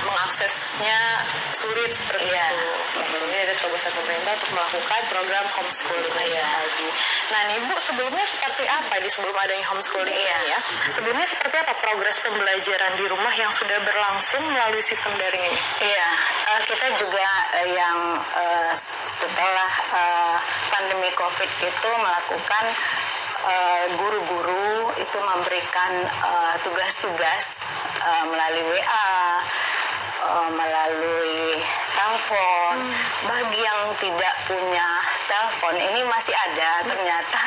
mengaksesnya sulit seperti itu. Jadi ada terobosan pemerintah untuk melakukan program homeschooling lagi. Nah nih Bu, sebelumnya seperti apa sebelum adanya homeschooling ini ya? Sebelumnya seperti apa progres pembelajaran di rumah yang sudah berlangsung melalui sistem daring ini? Iya, kita juga yang setelah pandemi COVID itu melakukan guru-guru itu memberikan tugas-tugas melalui WA, melalui telepon. Bagi yang tidak punya telepon ini masih ada, ternyata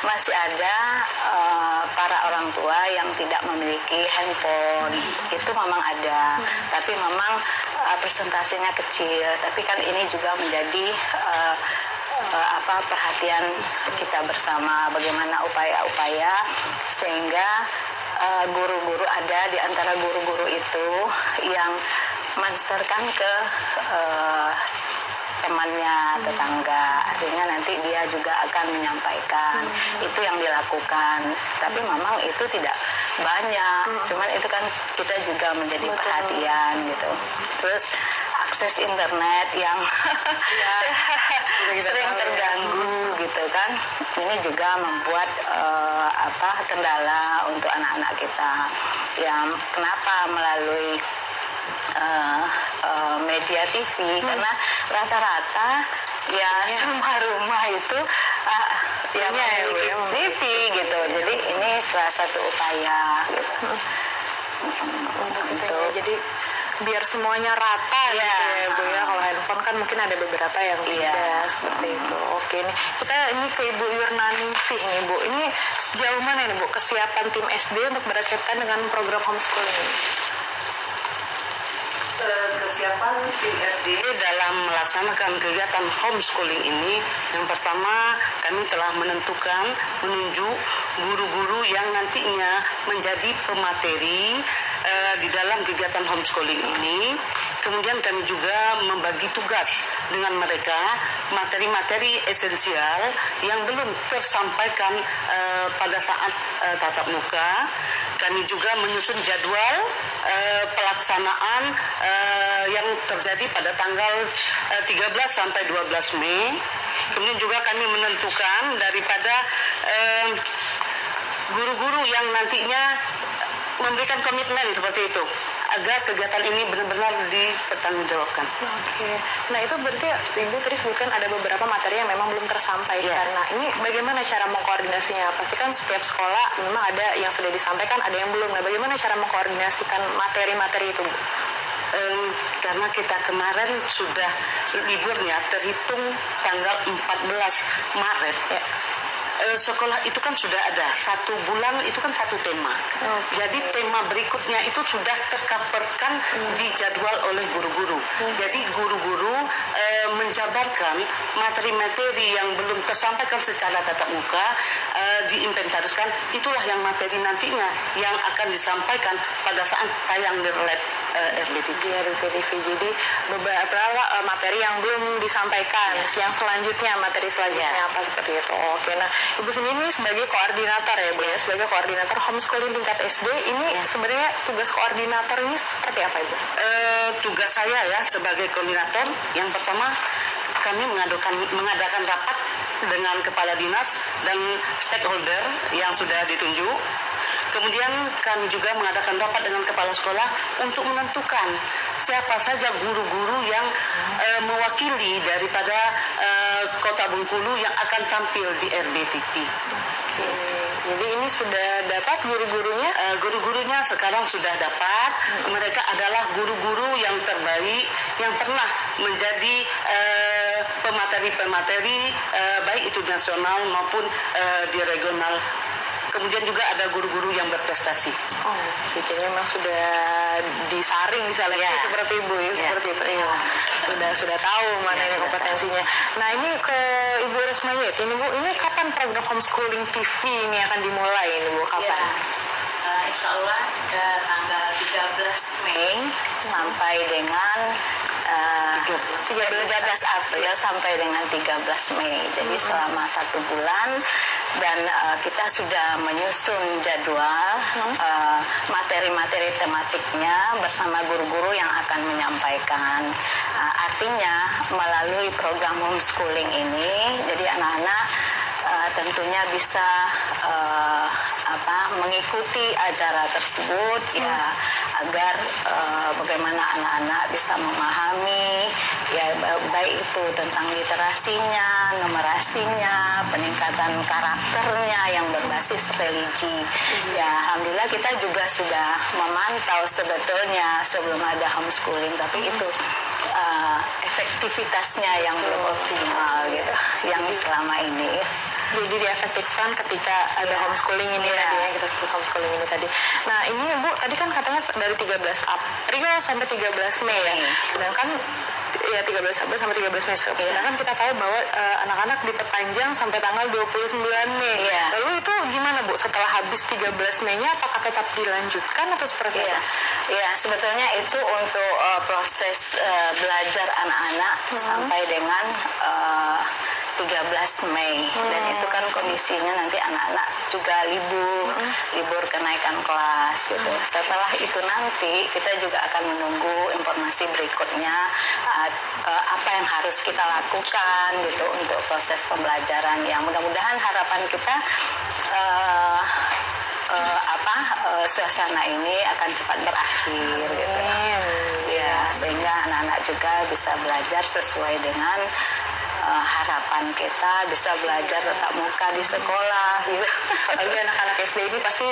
masih ada para orang tua yang tidak memiliki handphone. Itu memang ada, tapi memang presentasinya kecil. Tapi kan ini juga menjadi perhatian kita bersama, bagaimana upaya-upaya sehingga guru-guru ada di antara guru-guru itu yang menserkan ke temannya, tetangga, artinya nanti dia juga akan menyampaikan. Itu yang dilakukan, tapi memang itu tidak banyak, cuman itu kan kita juga menjadi perhatian gitu. Terus akses internet yang sering terganggu gitu kan, ini juga membuat kendala untuk anak-anak kita. Yang kenapa melalui media TV, karena rata-rata ya semua rumah itu yang memiliki TV gitu. Jadi ini salah satu upaya gitu. Jadi biar semuanya rata gitu ya Bu ya. Kalau handphone kan mungkin ada beberapa yang tidak seperti itu. Oke nih, kita ini ke Ibu Yurnaningsih nih Bu. Ini sejauh mana nih Bu kesiapan tim SD untuk berkaitan dengan program homeschooling ini? Kesiapan tim SD dalam melaksanakan kegiatan homeschooling ini, yang pertama kami telah menunjuk guru-guru yang nantinya menjadi pemateri di dalam kegiatan homeschooling ini. Kemudian kami juga membagi tugas dengan mereka materi-materi esensial yang belum tersampaikan pada saat tatap muka. Kami juga menyusun jadwal pelaksanaan yang terjadi pada tanggal 13 sampai 12 Mei. Kemudian juga kami menentukan daripada guru-guru yang nantinya memberikan komitmen seperti itu agar kegiatan ini benar-benar dipertanggungjawabkan. Oke. Nah itu berarti Ibu tadi sebutkan ada beberapa materi yang memang belum tersampaikan. Nah ini bagaimana cara mengkoordinasinya? Pasti kan setiap sekolah memang ada yang sudah disampaikan, ada yang belum. Nah bagaimana cara mengkoordinasikan materi-materi itu Bu? Karena kita kemarin sudah liburnya terhitung tanggal 14 Maret. Sekolah itu kan sudah ada 1 bulan, itu kan 1 tema. Jadi tema berikutnya itu sudah terkaperkan di jadwal oleh guru-guru. Jadi guru-guru menjabarkan materi-materi yang belum tersampaikan secara tatap muka, diinventariskan. Itulah yang materi nantinya yang akan disampaikan pada saat tayang di lab RBTV. Jadi beberapa materi yang belum disampaikan, yang selanjutnya materi selanjutnya apa seperti itu. Oke, nah Ibu sendiri sebagai koordinator ya Bu ya, sebagai koordinator homeschooling tingkat SD ini sebenarnya tugas koordinator ini seperti apa Ibu? Tugas saya ya sebagai koordinator, yang pertama kami mengadakan rapat dengan kepala dinas dan stakeholder yang sudah ditunjuk. Kemudian kami juga mengadakan rapat dengan kepala sekolah untuk menentukan siapa saja guru-guru yang mewakili daripada Kota Bengkulu yang akan tampil di RBTV. Jadi ini sudah dapat guru-gurunya? Guru-gurunya sekarang sudah dapat. Mereka adalah guru-guru yang terbaik yang pernah menjadi pemateri-pemateri baik itu nasional maupun di regional. Kemudian juga ada guru-guru yang berprestasi. Jadi memang sudah disaring diseleksi seperti Ibu ya, seperti itu. Sudah tahu mana ini kompetensinya. Nah ini ke Ibu Resmayet, ini Bu, ini kapan program homeschooling TV ini akan dimulai ini Bu? Kapan? Insya Allah tanggal 13 Mei sampai dengan 13 April sampai dengan 13 Mei. Jadi selama 1 bulan dan kita sudah menyusun jadwal materi-materi tematiknya bersama guru-guru yang akan menyampaikan. Artinya melalui program homeschooling ini, jadi anak-anak tentunya bisa mengikuti acara tersebut ya, agar bagaimana anak-anak bisa memahami ya, baik itu tentang literasinya, numerasinya, peningkatan karakternya yang berbasis religi. Ya, alhamdulillah kita juga sudah memantau sebetulnya sebelum ada homeschooling, tapi itu efektivitasnya yang belum optimal gitu, yang selama ini. Jadi diefektifkan ketika ada homeschooling ini tadi ya, kita sebut homeschooling ini tadi. Nah ini Bu, tadi kan katanya dari 13 April sampai 13 Mei ya. Sedangkan ya 13 April sampai 13 Mei. Sedangkan kita tahu bahwa anak-anak diperpanjang sampai tanggal 29 Mei. Lalu itu gimana Bu? Setelah habis 13 Mei-nya apakah tetap dilanjutkan atau seperti apa? Ya, sebetulnya itu untuk proses belajar anak-anak sampai dengan 13 Mei, dan itu kan kondisinya nanti anak-anak juga libur kenaikan kelas gitu. Setelah itu nanti kita juga akan menunggu informasi berikutnya, apa yang harus kita lakukan gitu untuk proses pembelajaran, yang mudah-mudahan harapan kita suasana ini akan cepat berakhir gitu. Ya, sehingga anak-anak juga bisa belajar sesuai dengan harapan kita, bisa belajar tatap muka di sekolah gitu. Lagi anak-anak SD ini pasti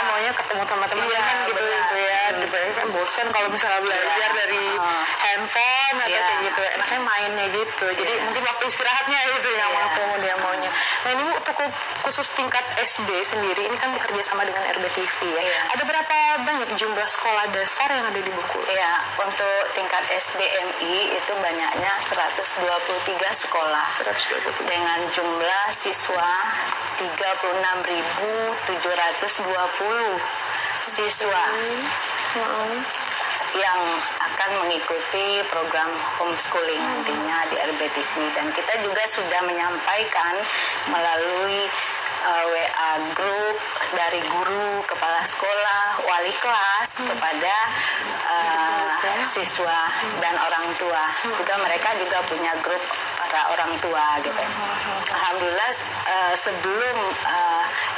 maunya ketemu teman-teman gitu ya. Kan bosan kalau misalnya belajar dari handphone atau kayak gitu. Enaknya mainnya gitu. Jadi mungkin waktu istirahatnya itu yang dia maunya. Nah ini Bu, untuk khusus tingkat SD sendiri ini kan bekerja sama dengan RBTV ya. Ada berapa banyak jumlah sekolah dasar yang ada di Bengkulu? Ya, untuk tingkat SDMI itu banyaknya 123 sekolah dengan jumlah siswa 36.720 siswa yang akan mengikuti program homeschooling nantinya di RBTV, dan kita juga sudah menyampaikan melalui WA grup dari guru, kepala sekolah, wali kelas kepada siswa dan orang tua. Juga mereka juga punya grup para orang tua gitu. Alhamdulillah sebelum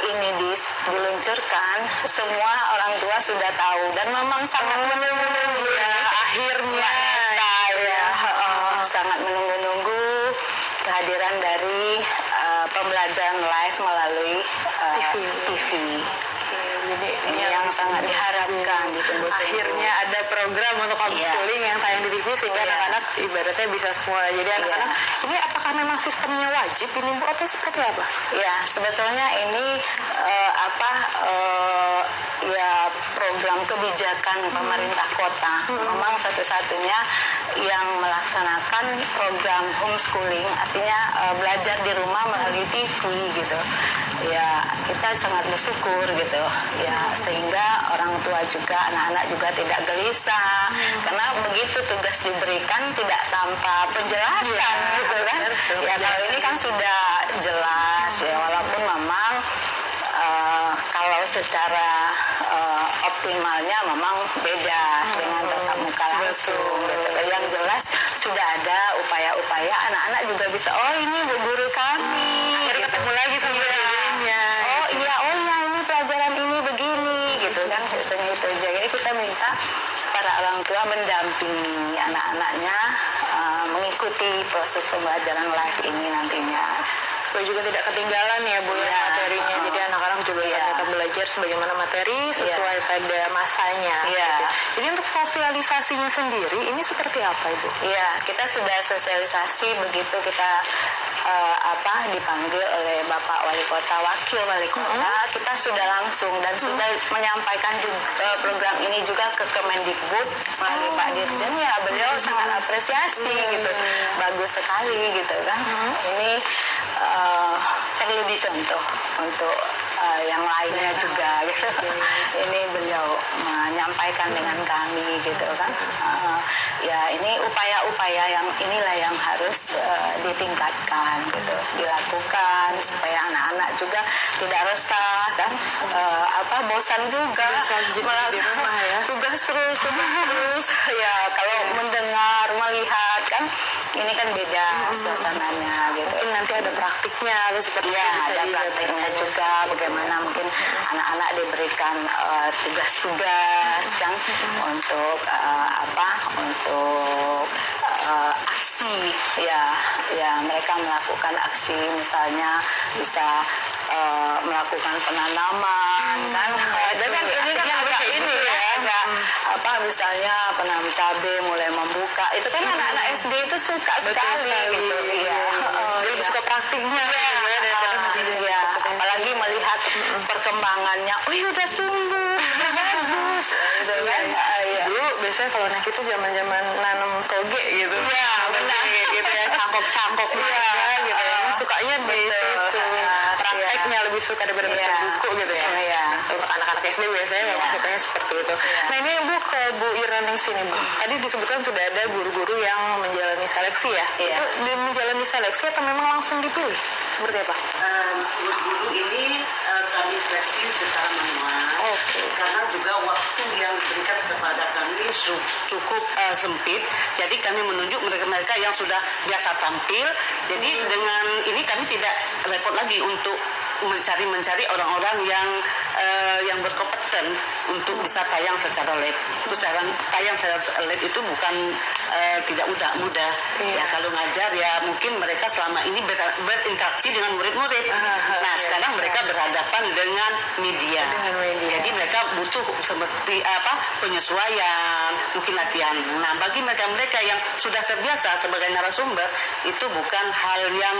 ini diluncurkan, semua orang tua sudah tahu dan memang sangat menunggu ya, akhirnya sangat menunggu kehadiran dari pembelajaran live melalui TV. Jadi ini yang sangat diharapkan ditunggu. Akhirnya ada program untuk homeschooling yang tayang di TV sehingga anak-anak ibaratnya bisa semua. Jadi anak-anak ini apakah memang sistemnya wajib ini Bu atau seperti apa? Ya, sebetulnya ini program kebijakan pemerintah kota. Memang satu-satunya yang melaksanakan program homeschooling, artinya belajar di rumah melalui TV gitu. Ya, kita sangat bersyukur gitu. Ya, sehingga orang tua juga, anak-anak juga tidak gelisah karena begitu tugas diberikan tidak tanpa penjelasan gitu kan. Ya, kalau ini kan sudah jelas ya, walaupun memang kalau secara optimalnya memang beda dengan tatap muka langsung gitu. Yang jelas sudah ada upaya-upaya anak-anak juga bisa, oh ini guru kami Akhirnya ketemu lagi sama gurunya. oh iya ini pelajaran ini begini gitu kan, biasanya itu aja. Jadi kita minta para orang tua mendampingi anak-anaknya mengikuti proses pembelajaran live ini nantinya, supaya juga tidak ketinggalan ya Bu materinya. Jadi anak-anak juga tetap belajar sebagaimana materi sesuai pada masanya. Jadi untuk sosialisasinya sendiri ini seperti apa Ibu? Iya, kita sudah sosialisasi begitu kita dipanggil oleh Bapak Wali Kota, Wakil Wali Kota, kita sudah langsung dan sudah menyampaikan juga program ini juga ke Kemendikbud melalui Pak Dirjen. Ya, beliau sangat apresiasi gitu, bagus sekali gitu kan. Ini perlu dicontoh untuk yang lainnya juga gitu. Ini beliau menyampaikan dengan kami gitu kan. Ya ini upaya-upaya yang inilah yang harus ditingkatkan gitu, dilakukan supaya anak-anak juga tidak resah kan, bosan juga merasa tugas terus ya. Kalau mendengar melihat kan ini kan beda suasananya gitu. Mungkin nanti ada praktiknya atau seperti Ya, bisa ada prakteknya juga bagaimana mungkin anak-anak diberikan tugas-tugas kan untuk untuk aksi ya mereka melakukan aksi, misalnya bisa melakukan penanaman kan. Ada kan ini kan agak ini ya, agak misalnya penanam cabai mulai membuka, itu kan anak-anak SD itu suka sekali gitu. Iya. dia lebih suka praktiknya Ya, apalagi melihat perkembangannya, udah tumbuh, udah bagus, gitu kan. dulu biasanya kalau anak itu zaman-zaman nanam toge gitu Benar. gitu ya, cangkok gitu ya, sukanya di situ, prakteknya lebih suka daripada baca buku gitu ya. Untuk anak-anak SD biasanya memang sukanya seperti itu. Nah ini Bu, ke Bu Iraning sini Bu, tadi disebutkan sudah ada guru-guru yang menjalani seleksi ya. Itu menjalani seleksi atau memang langsung dipilih, seperti apa? Guru-guru ini kami seleksi secara manual. Karena juga waktu yang diberikan kepada kami cukup sempit. Jadi kami menunjuk mereka-mereka yang sudah biasa tampil. Jadi dengan ini kami tidak repot lagi untuk mencari orang-orang yang berkompeten untuk bisa tayang secara live. Terus tayang secara live itu bukan tidak mudah. Ya kalau ngajar ya mungkin mereka selama ini berinteraksi dengan murid-murid. Nah sekarang mereka berhadapan dengan media. Jadi mereka butuh seperti penyesuaian, mungkin latihan. Nah bagi mereka yang sudah terbiasa sebagai narasumber itu bukan hal yang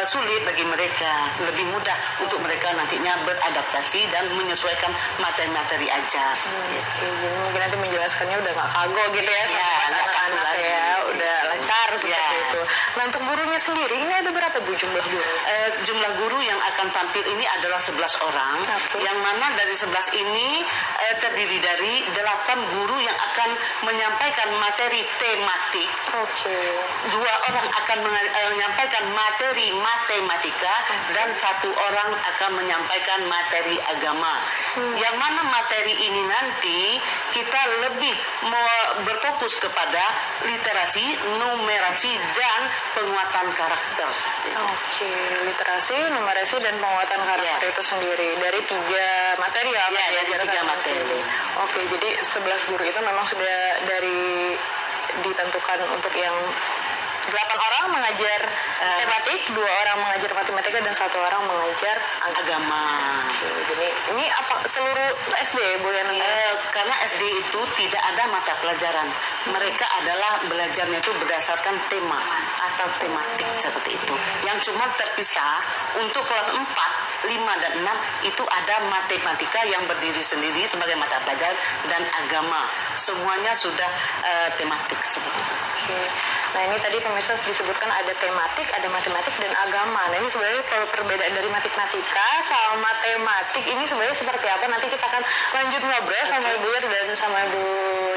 sulit bagi mereka, lebih mudah untuk mereka nantinya beradaptasi dan menyesuaikan materi-materi ajar. Jadi mungkin nanti menjelaskannya udah nggak kagok gitu ya, sama anak-anak ya, udah lancar seperti itu. Nah untuk gurunya sendiri ini ada berapa Bu jumlah guru? Jumlah guru yang akan tampil ini adalah 11 orang, yang mana dari 11 ini terdiri dari 8 guru yang akan menyampaikan materi tematik. 2 orang akan menyampaikan materi matematika dan 1 orang akan menyampaikan materi agama. Yang mana materi ini nanti kita lebih berfokus kepada literasi, numerasi dan penguatan karakter. Literasi, numerasi dan penguatan karakter itu sendiri dari 3 materi ya? Dari 3 materi. Jadi 11 guru itu memang sudah ditentukan untuk yang 8 orang mengajar tematik, 2 orang mengajar matematika dan 1 orang mengajar agama. Jadi ini apa seluruh SD Bu yang karena SD itu tidak ada mata pelajaran. Mereka adalah belajarnya itu berdasarkan tema atau tematik seperti itu. Yang cuma terpisah untuk kelas 4, 5 dan 6 itu ada matematika yang berdiri sendiri sebagai mata pelajaran dan agama. Semuanya sudah tematik seperti itu. Nah ini tadi pemirsa disebutkan ada tematik, ada matematik dan agama. Nah ini sebenarnya perbedaan dari matematika sama tematik ini sebenarnya seperti apa? Nanti kita akan lanjut ngobrol sama Ibu Ir dan sama Ibu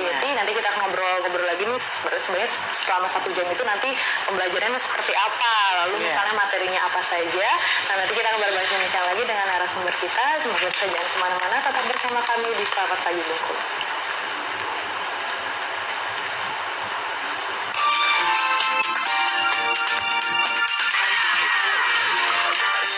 Yeti. Nanti kita akan ngobrol lagi nih sebenarnya selama 1 jam itu nanti pembelajarannya seperti apa. Lalu misalnya materinya apa saja. Nah nanti kita akan berbincang lagi dengan narasumber kita. Semoga jangan kemana-mana, tetap bersama kami di Selamat Pagi Bengkulu.